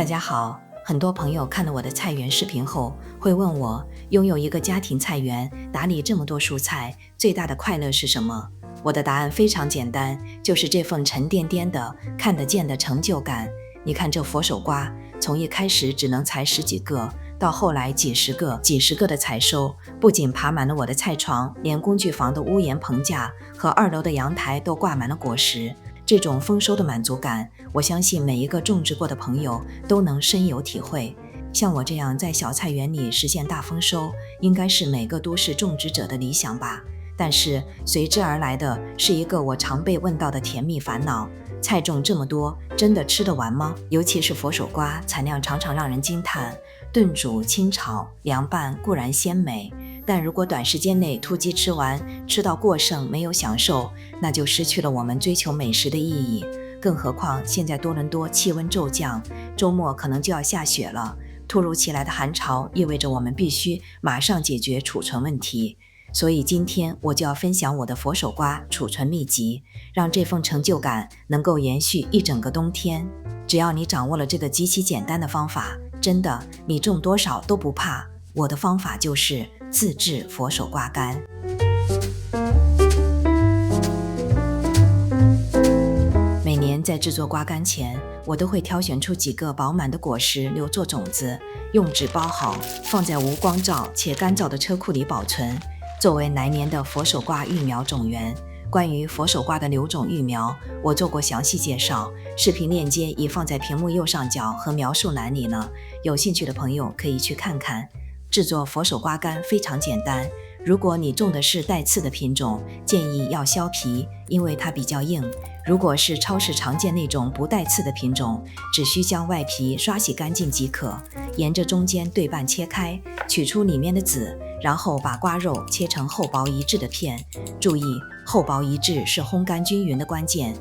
大家好，很多朋友看了我的菜园视频后，会问我，拥有一个家庭菜园，打理这么多蔬菜，最大的快乐是什么？我的答案非常简单，就是这份沉甸甸的、看得见的成就感。你看这佛手瓜，从一开始只能采10几个，到后来几十个的采收，不仅爬满了我的菜床，连工具房的屋檐棚架和2楼的阳台都挂满了果实。这种丰收的满足感，我相信每一个种植过的朋友都能深有体会。像我这样在小菜园里实现大丰收，应该是每个都市种植者的理想吧。但是随之而来的是一个我常被问到的甜蜜烦恼：菜种这么多，真的吃得完吗？尤其是佛手瓜，产量常常让人惊叹。炖煮、清炒、凉拌固然鲜美，但如果短时间内突击吃完，吃到过剩没有享受，那就失去了我们追求美食的意义。更何况现在多伦多气温骤降，周末可能就要下雪了，突如其来的寒潮意味着我们必须马上解决储存问题。所以今天我就要分享我的佛手瓜储存秘籍，让这份成就感能够延续一整个冬天。只要你掌握了这个极其简单的方法，真的，你种多少都不怕。我的方法就是自制佛手瓜干。每年在制作瓜干前，我都会挑选出几个饱满的果实留作种子，用纸包好，放在无光照且干燥的车库里保存，作为来年的佛手瓜育苗种源。关于佛手瓜的留种育苗，我做过详细介绍，视频链接已放在屏幕右上角和描述栏里了，有兴趣的朋友可以去看看。制作佛手瓜干非常简单，如果你种的是带刺的品种，建议要削皮，因为它比较硬。如果是超市常见那种不带刺的品种，只需将外皮刷洗干净即可，沿着中间对半切开，取出里面的籽，然后把瓜肉切成厚薄一致的片。注意，厚薄一致是烘干均匀的关键。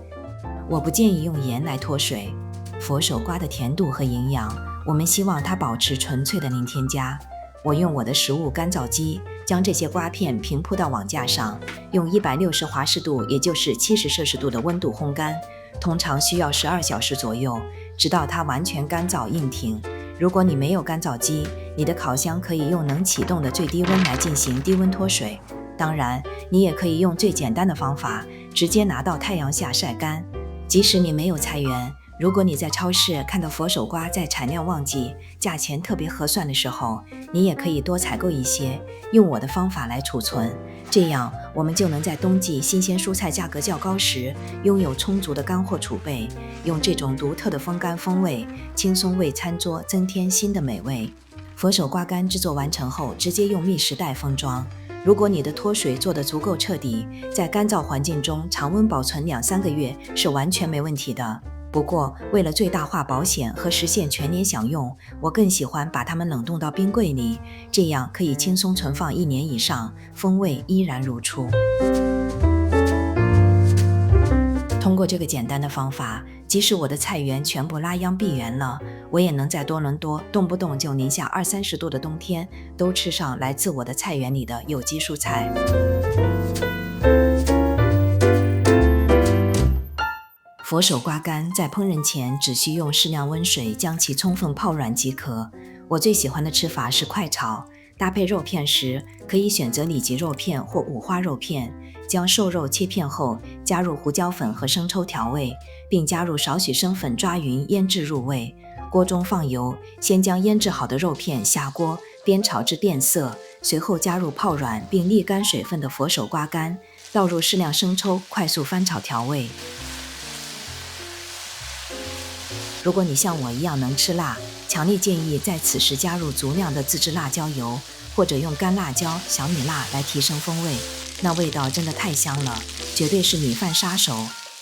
我不建议用盐来脱水。佛手瓜的甜度和营养，我们希望它保持纯粹的零添加。我用我的食物干燥机将这些瓜片平铺到网架上，用160华氏度，也就是70摄氏度的温度烘干，通常需要12小时左右，直到它完全干燥硬挺。如果你没有干燥机，你的烤箱可以用能启动的最低温来进行低温脱水。当然，你也可以用最简单的方法，直接拿到太阳下晒干。即使你没有菜园，如果你在超市看到佛手瓜在产量旺季、价钱特别合算的时候，你也可以多采购一些，用我的方法来储存，这样我们就能在冬季新鲜蔬菜价格较高时，拥有充足的干货储备，用这种独特的风干风味，轻松为餐桌增添新的美味。佛手瓜干制作完成后，直接用密实袋封装。如果你的脱水做得足够彻底，在干燥环境中常温保存2-3个月是完全没问题的。不过，为了最大化保险和实现全年享用，我更喜欢把它们冷冻到冰柜里，这样可以轻松存放1年以上，风味依然如初。通过这个简单的方法，即使我的菜园全部拉秧闭园了，我也能在多伦多动不动就零下20-30度的冬天，都吃上来自我的菜园里的有机蔬菜。佛手瓜干在烹饪前只需用适量温水将其充分泡软即可。我最喜欢的吃法是快炒，搭配肉片时可以选择里脊肉片或五花肉片，将瘦肉切片后加入胡椒粉和生抽调味，并加入少许生粉抓匀腌制入味。锅中放油，先将腌制好的肉片下锅，煸炒至变色，随后加入泡软并沥干水分的佛手瓜干，倒入适量生抽，快速翻炒调味。如果你像我一样能吃辣，强烈建议在此时加入足量的自制辣椒油，或者用干辣椒、小米辣来提升风味，那味道真的太香了，绝对是米饭杀手。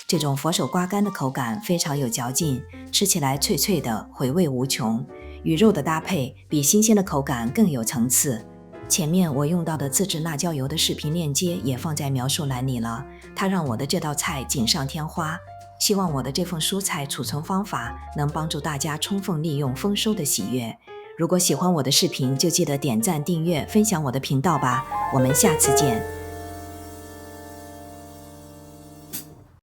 这种佛手瓜干的口感非常有嚼劲，吃起来脆脆的，回味无穷，与肉的搭配比新鲜的口感更有层次。前面我用到的自制辣椒油的视频链接也放在描述栏里了，它让我的这道菜锦上添花。希望我的这份蔬菜储存方法能帮助大家充分利用丰收的喜悦。如果喜欢我的视频，就记得点赞、订阅、分享我的频道吧。我们下次见。